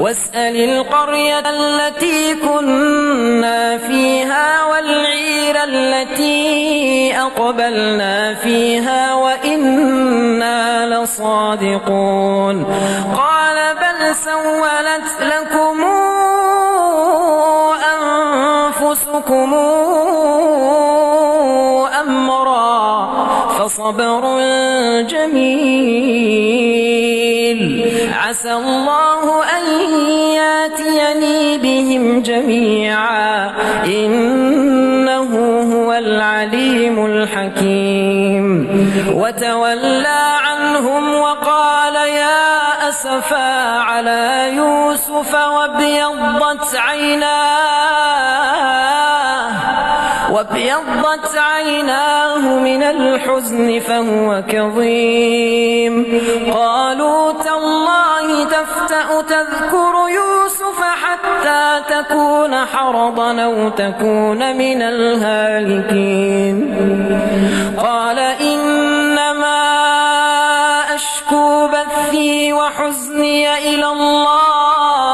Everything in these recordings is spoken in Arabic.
واسأل القرية التي كنا فيها والعير التي أقبلنا فيها وإنا لصادقون قال بل سولت لكم أنفسكم أمرا فصبر جميل عسى الله أن ياتيني بهم جميعا إنه هو العليم الحكيم وتولى عنهم وقال يا أسفا على يوسف وابيضت عيناه من الحزن فهو كظيم قالوا تالله تفتأ تذكر يوسف حتى تكون حرضا أو تكون من الهالكين قال إنما أشكو بثي وحزني إلى الله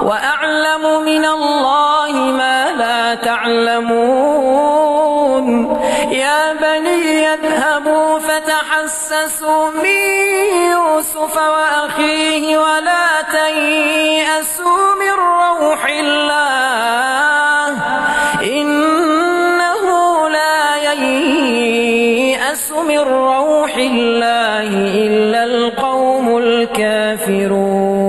وأعلم من الله ما لا تعلمون يا بني اذهبوا فتحسسوا من يوسف وأخيه ولا تيأسوا من روح الله إنه لا ييأس من روح الله إلا القوم الكافرون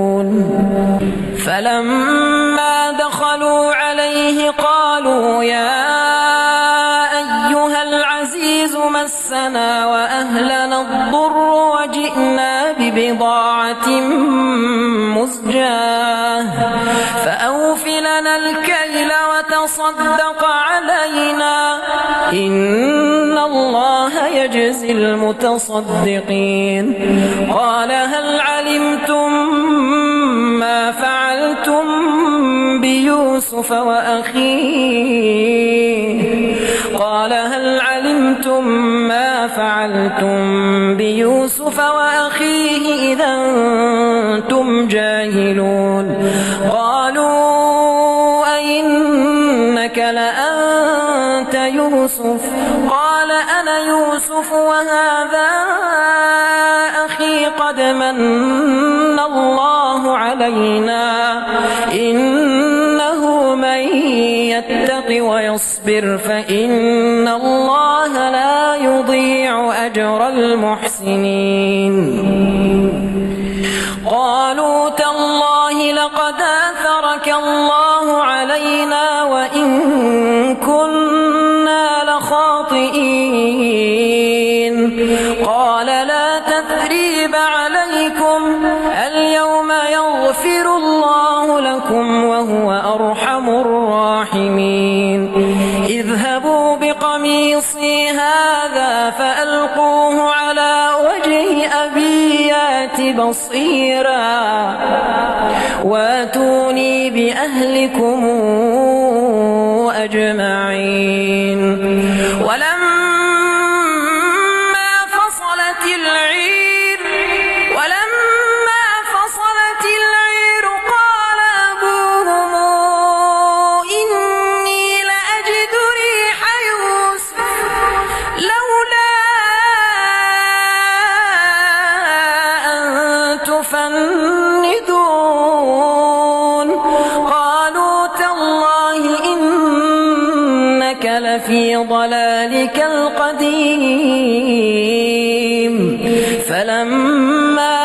فلما دخلوا عليه قالوا يا أيها العزيز مسنا وأهلنا الضر وجئنا ببضاعة مزجاة فأوف لنا الكيل وتصدق علينا إن الله يجزي المتصدقين قال هل علمتم ما فعلتم بيوسف وأخيه قال هل علمتم ما فعلتم بيوسف وأخيه إذا أنتم جاهلون قالوا أئنك لأنت يوسف قال أنا يوسف وهذا أخي قد من الله علينا إنه من يتق ويصبر فإن الله لا يضيع أجر المحسنين قالوا تالله لقد آثرك الله علينا وإن كنا لخاطئين قال لا تثريب عليكم اليوم يغفر الله لكم وهو أرحم الراحمين اذهبوا بقميصي هذا فألقوه على وجه أبي يات بصيرا واتوني بأهلكم أجمعين ولما فصلت العير قال أبوهم إني لأجد ريح يوسف لولا أن تفندون قالوا تالله إنك لفي ضلالك القديم فلما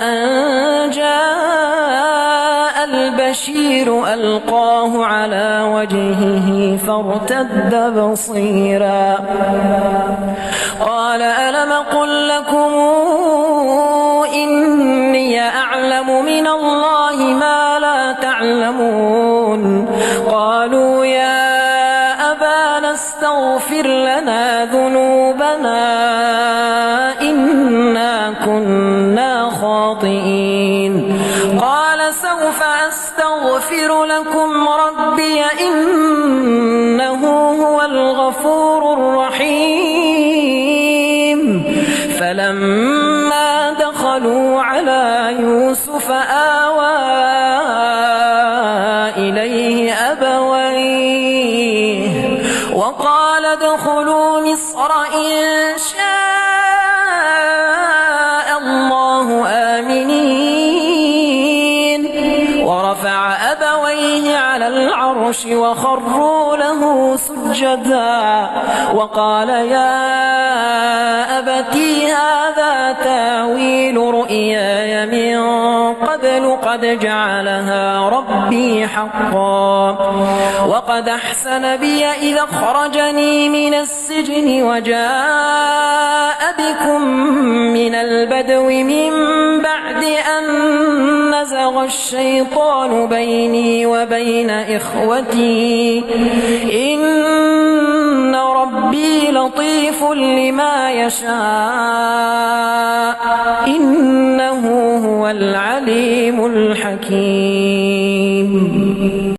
أن جاء البشير ألقاه على وجهه فارتد بصيرا قال ألم قل لكم إني أعلم من الله ما لا تعلمون قالوا يا أبانا استغفر لنا ذنوبنا إنا كنا خاطئين قال سوف أستغفر لكم ربي إنه هو الغفور الرحيم فلما دخلوا يوسف آوى إليه أبويه وقال ادخلوا مصر إن شاء الله آمنين ورفع أبويه على العرش وخروا له سجدا وقال يا أبتي هذا تاويل رؤياي من قبل قد جعلها ربي حقا وقد أحسن بي إذا أخرجني من السجن وجاء بكم من البدو من بعد أن نزغ الشيطان بيني وبين إخوتي إن ربي لطيف لما يشاء إنه هو العليم الحكيم.